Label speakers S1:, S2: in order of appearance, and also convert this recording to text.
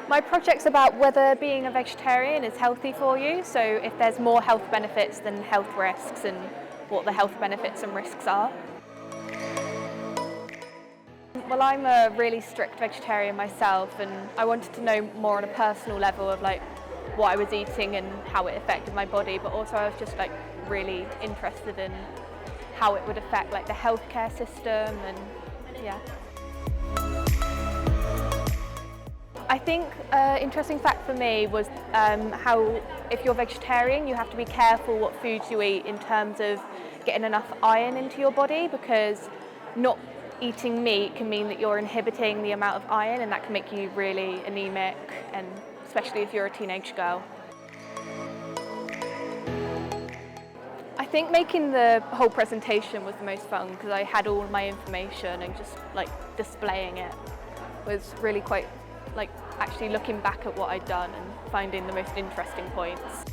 S1: My project's about whether being a vegetarian is healthy for you, so if there's more health benefits than health risks and what the health benefits and risks are. Well, I'm a really strict vegetarian myself, and I wanted to know more on a personal level of like what I was eating and how it affected my body, but also I was just like really interested in how it would affect like the healthcare system and yeah. I think an interesting fact for me was how if you're vegetarian you have to be careful what foods you eat in terms of getting enough iron into your body, because not eating meat can mean that you're inhibiting the amount of iron, and that can make you really anemic, and especially if you're a teenage girl. I think making the whole presentation was the most fun because I had all my information and just like displaying it was really quite like actually looking back at what I'd done and finding the most interesting points.